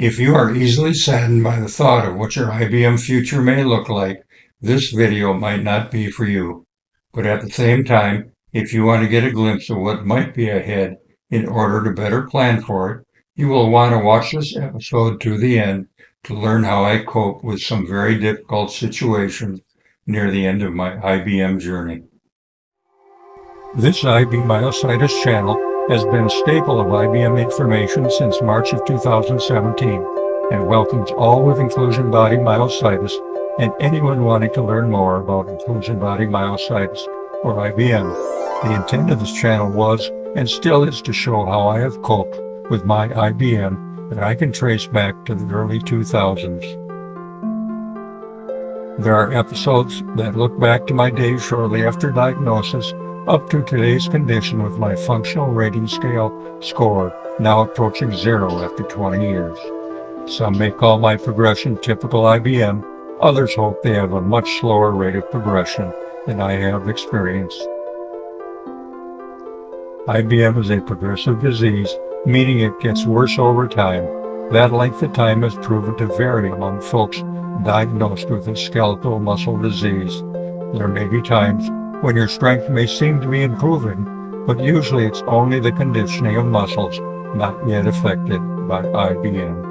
If you are easily saddened by the thought of what your IBM future may look like, this video might not be for you. But at the same time, if you want to get a glimpse of what might be ahead in order to better plan for it, you will want to watch this episode to the end to learn how I cope with some very difficult situations near the end of my IBM journey. This IB Myositis channel has been a staple of IBM information since March of 2017 and welcomes all with inclusion body myositis and anyone wanting to learn more about inclusion body myositis or IBM. The intent of this channel was and still is to show how I have coped with my IBM that I can trace back to the early 2000s. There are episodes that look back to my days shortly after diagnosis up to today's condition with my functional rating scale score now approaching 0 after 20 years. Some may call my progression typical IBM, others hope they have a much slower rate of progression than I have experienced. IBM is a progressive disease, meaning it gets worse over time. That length of time has proven to vary among folks diagnosed with a skeletal muscle disease. There may be times when your strength may seem to be improving, but usually it's only the conditioning of muscles not yet affected by IBM.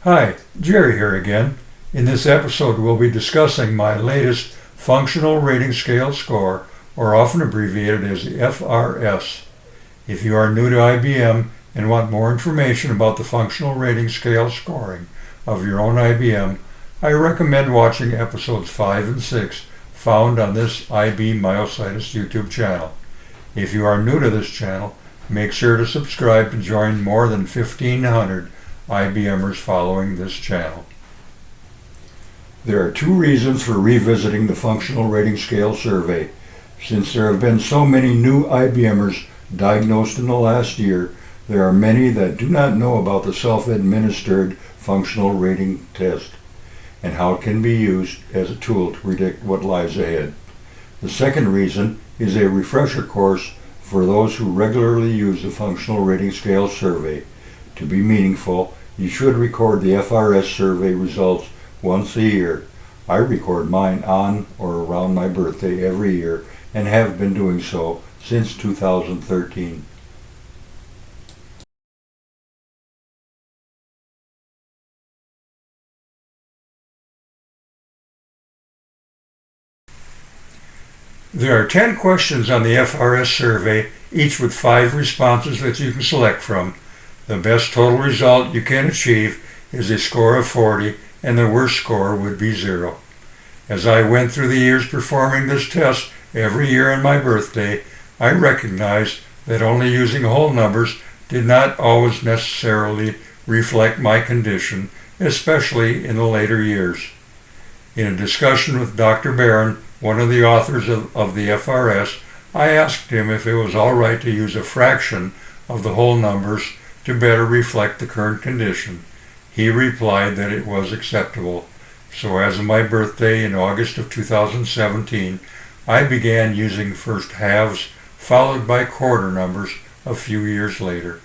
Hi, Jerry here again. In this episode, we'll be discussing my latest Functional Rating Scale score, or often abbreviated as FRS. If you are new to IBM and want more information about the Functional Rating Scale scoring of your own IBM, I recommend watching episodes 5 and 6 found on this IB Myositis YouTube channel. If you are new to this channel, make sure to subscribe to join more than 1,500 IBMers following this channel. There are two reasons for revisiting the Functional Rating Scale survey. Since there have been so many new IBMers diagnosed in the last year, there are many that do not know about the self-administered functional rating test and how it can be used as a tool to predict what lies ahead. The second reason is a refresher course for those who regularly use the Functional Rating Scale survey. To be meaningful, you should record the FRS survey results once a year. I record mine on or around my birthday every year and have been doing so since 2013. There are 10 questions on the FRS survey, each with 5 responses that you can select from. The best total result you can achieve is a score of 40, and the worst score would be 0. As I went through the years performing this test every year on my birthday, I recognized that only using whole numbers did not always necessarily reflect my condition, especially in the later years. In a discussion with Dr. Barron, one of the authors of the FRS, I asked him if it was all right to use a fraction of the whole numbers to better reflect the current condition. He replied that it was acceptable. So as of my birthday in August of 2017, I began using first halves followed by quarter numbers a few years later.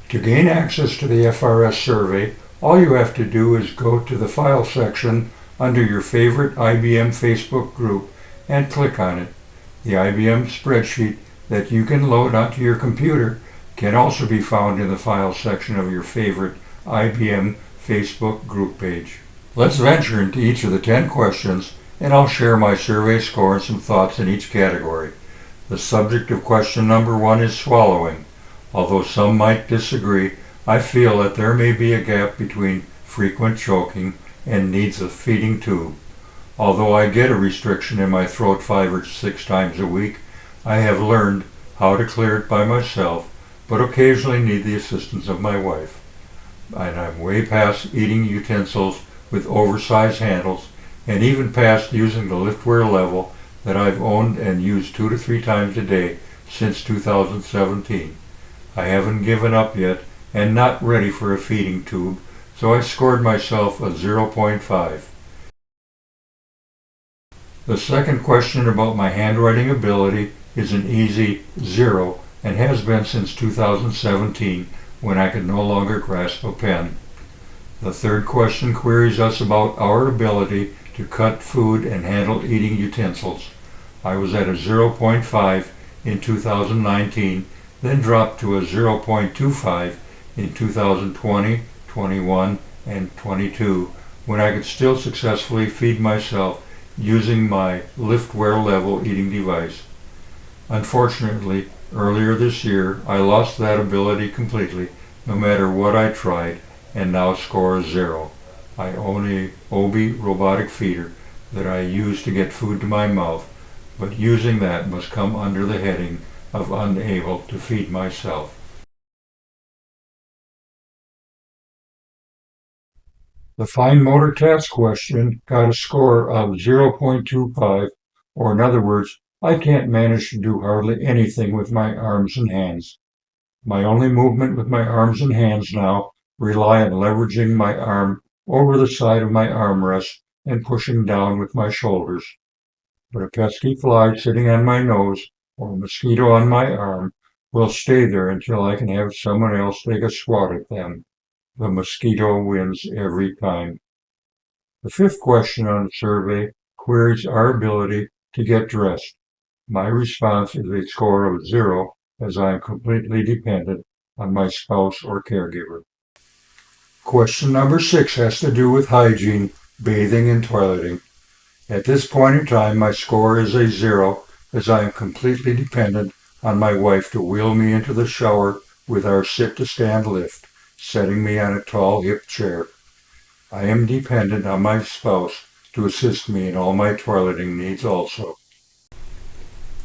To gain access to the FRS survey, all you have to do is go to the File section under your favorite IBM Facebook group and click on it. The IBM spreadsheet that you can load onto your computer can also be found in the File section of your favorite IBM Facebook group page. Let's venture into each of the 10 questions, and I'll share my survey score and some thoughts in each category. The subject of question number 1 is swallowing. Although some might disagree, I feel that there may be a gap between frequent choking and needs a feeding tube. Although I get a restriction in my throat 5 or 6 times a week, I have learned how to clear it by myself, but occasionally need the assistance of my wife. And I'm way past eating utensils with oversized handles, and even past using the liftware level that I've owned and used 2 to 3 times a day since 2017. I haven't given up yet and not ready for a feeding tube, so I scored myself a 0.5. The second question about my handwriting ability is an easy 0 and has been since 2017 when I could no longer grasp a pen. The third question queries us about our ability to cut food and handle eating utensils. I was at a 0.5 in 2019, then dropped to a 0.25 in 2020, 21, and 22, when I could still successfully feed myself using my liftware level eating device. Unfortunately, earlier this year, I lost that ability completely, no matter what I tried, and now score a 0. I own a Obi robotic feeder that I use to get food to my mouth, but using that must come under the heading of unable to feed myself. The fine motor task question got a score of 0.25, or in other words, I can't manage to do hardly anything with my arms and hands. My only movement with my arms and hands now rely on leveraging my arm over the side of my armrest and pushing down with my shoulders. But a pesky fly sitting on my nose or a mosquito on my arm will stay there until I can have someone else take a swat at them. The mosquito wins every time. The fifth question on the survey queries our ability to get dressed. My response is a score of 0, as I am completely dependent on my spouse or caregiver. Question number 6 has to do with hygiene, bathing, and toileting. At this point in time, my score is a 0, as I am completely dependent on my wife to wheel me into the shower with our sit-to-stand lift, setting me on a tall hip chair. I am dependent on my spouse to assist me in all my toileting needs also.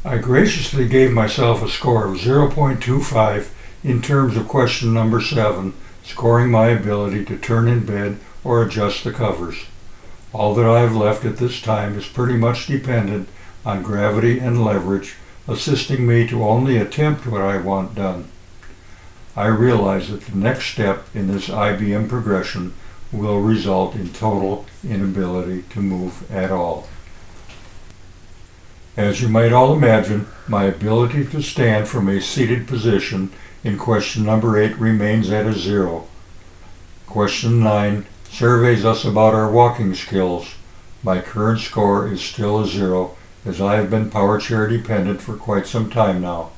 I graciously gave myself a score of 0.25 in terms of question number 7, scoring my ability to turn in bed or adjust the covers. All that I have left at this time is pretty much dependent on gravity and leverage, assisting me to only attempt what I want done. I realize that the next step in this IBM progression will result in total inability to move at all. As you might all imagine, my ability to stand from a seated position in question number 8 remains at a 0. Question 9 surveys us about our walking skills. My current score is still a 0, as I have been power chair dependent for quite some time now.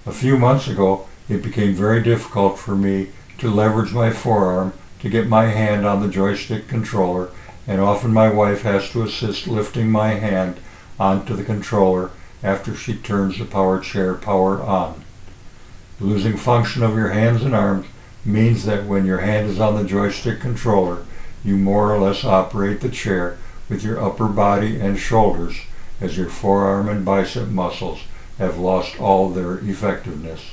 A few months ago, it became very difficult for me to leverage my forearm to get my hand on the joystick controller, and often my wife has to assist lifting my hand onto the controller after she turns the power chair power on. Losing function of your hands and arms means that when your hand is on the joystick controller, you more or less operate the chair with your upper body and shoulders, as your forearm and bicep muscles have lost all their effectiveness.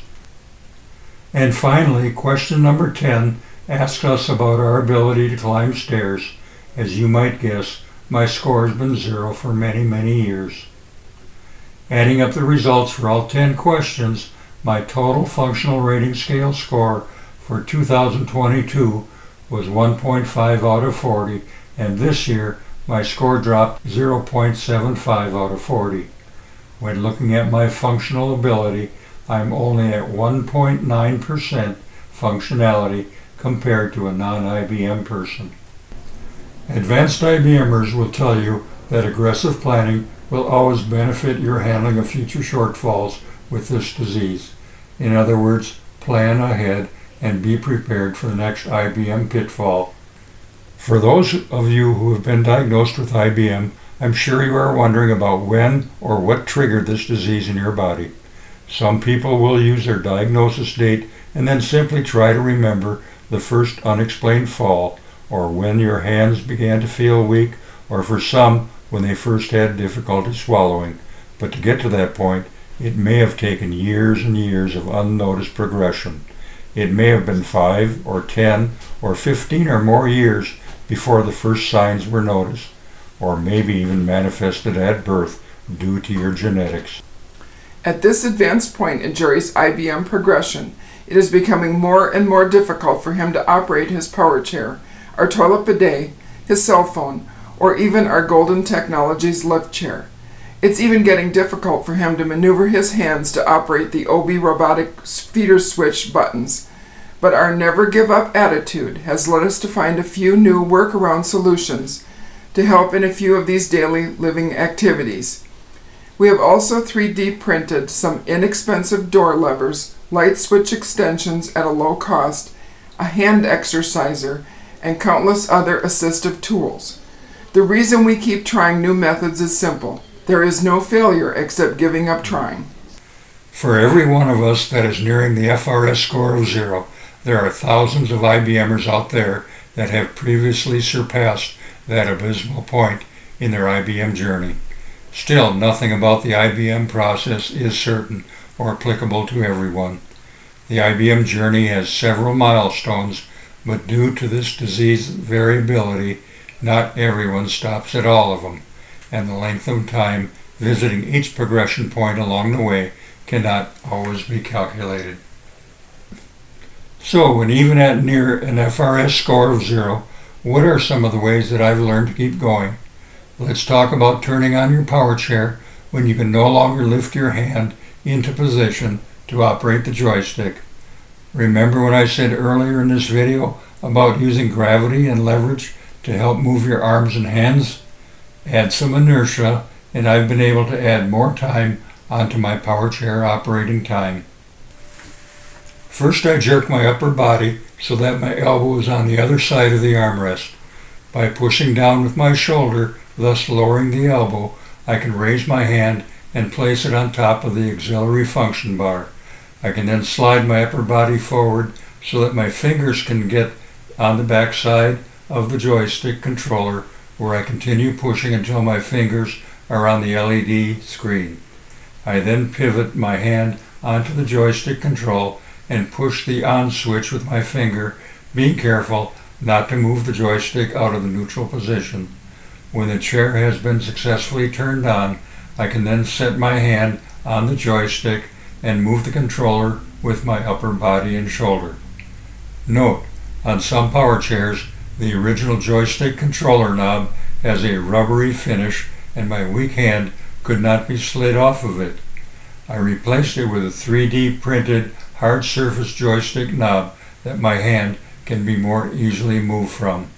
And finally, question number 10 asks us about our ability to climb stairs. As you might guess, my score has been 0 for many, many years. Adding up the results for all 10 questions, my total functional rating scale score for 2022 was 1.5 out of 40, and this year my score dropped 0.75 out of 40. When looking at my functional ability, I'm only at 1.9% functionality compared to a non-IBM person. Advanced IBMers will tell you that aggressive planning will always benefit your handling of future shortfalls with this disease. In other words, plan ahead and be prepared for the next IBM pitfall. For those of you who have been diagnosed with IBM, I'm sure you are wondering about when or what triggered this disease in your body. Some people will use their diagnosis date and then simply try to remember the first unexplained fall, or when your hands began to feel weak, or for some, when they first had difficulty swallowing. But to get to that point, it may have taken years and years of unnoticed progression. It may have been 5 or 10 or 15 or more years before the first signs were noticed, or maybe even manifested at birth due to your genetics. At this advanced point in Jerry's IBM progression, it is becoming more and more difficult for him to operate his power chair, our toilet bidet, his cell phone, or even our Golden Technologies lift chair. It's even getting difficult for him to maneuver his hands to operate the OB robotic feeder switch buttons. But our never give up attitude has led us to find a few new workaround solutions to help in a few of these daily living activities. We have also 3D printed some inexpensive door levers, light switch extensions at a low cost, a hand exerciser, and countless other assistive tools. The reason we keep trying new methods is simple. There is no failure except giving up trying. For every one of us that is nearing the FRS score of 0, there are thousands of IBMers out there that have previously surpassed that abysmal point in their IBM journey. Still, nothing about the IBM process is certain or applicable to everyone. The IBM journey has several milestones, but due to this disease variability, not everyone stops at all of them, and the length of time visiting each progression point along the way cannot always be calculated. So, when even at near an FRS score of 0, what are some of the ways that I've learned to keep going? Let's talk about turning on your power chair when you can no longer lift your hand into position to operate the joystick. Remember when I said earlier in this video about using gravity and leverage to help move your arms and hands? Add some inertia, and I've been able to add more time onto my power chair operating time. First, I jerk my upper body so that my elbow is on the other side of the armrest. By pushing down with my shoulder, thus lowering the elbow, I can raise my hand and place it on top of the auxiliary function bar. I can then slide my upper body forward so that my fingers can get on the back side of the joystick controller, where I continue pushing until my fingers are on the LED screen. I then pivot my hand onto the joystick control and push the on switch with my finger, being careful not to move the joystick out of the neutral position. When the chair has been successfully turned on, I can then set my hand on the joystick and move the controller with my upper body and shoulder. Note, on some power chairs, the original joystick controller knob has a rubbery finish and my weak hand could not be slid off of it. I replaced it with a 3D printed hard surface joystick knob that my hand can be more easily moved from.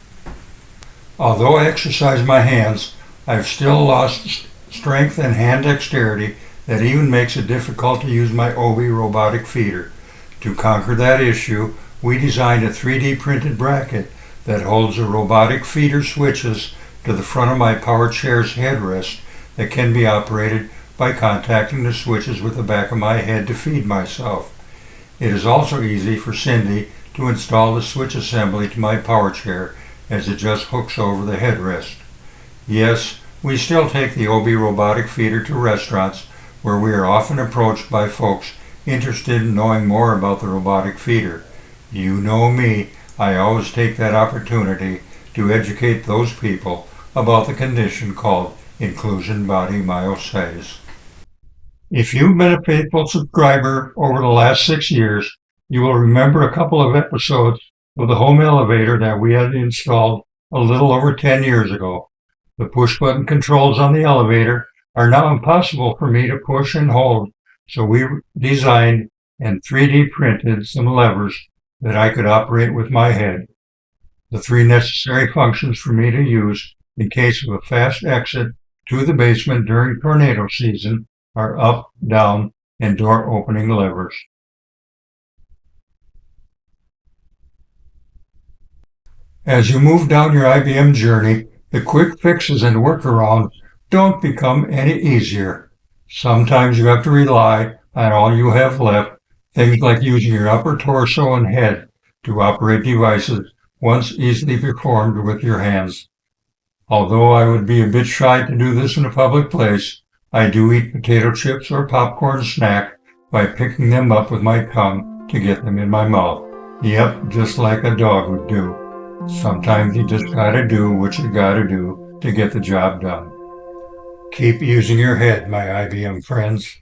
Although I exercise my hands, I've still lost strength and hand dexterity that even makes it difficult to use my OB robotic feeder. To conquer that issue, we designed a 3D printed bracket that holds the robotic feeder switches to the front of my power chair's headrest that can be operated by contacting the switches with the back of my head to feed myself. It is also easy for Cindy to install the switch assembly to my power chair, as it just hooks over the headrest. Yes, we still take the OB robotic feeder to restaurants where we are often approached by folks interested in knowing more about the robotic feeder. You know me, I always take that opportunity to educate those people about the condition called inclusion body myositis. If you've been a faithful subscriber over the last 6 years, you will remember a couple of episodes of the home elevator that we had installed a little over 10 years ago. The push-button controls on the elevator are now impossible for me to push and hold, so we designed and 3D printed some levers that I could operate with my head. The 3 necessary functions for me to use in case of a fast exit to the basement during tornado season are up, down, and door opening levers. As you move down your IBM journey, the quick fixes and workarounds don't become any easier. Sometimes you have to rely on all you have left, things like using your upper torso and head to operate devices once easily performed with your hands. Although I would be a bit shy to do this in a public place, I do eat potato chips or popcorn snack by picking them up with my tongue to get them in my mouth. Yep, just like a dog would do. Sometimes you just gotta do what you gotta do to get the job done. Keep using your head, my IBM friends.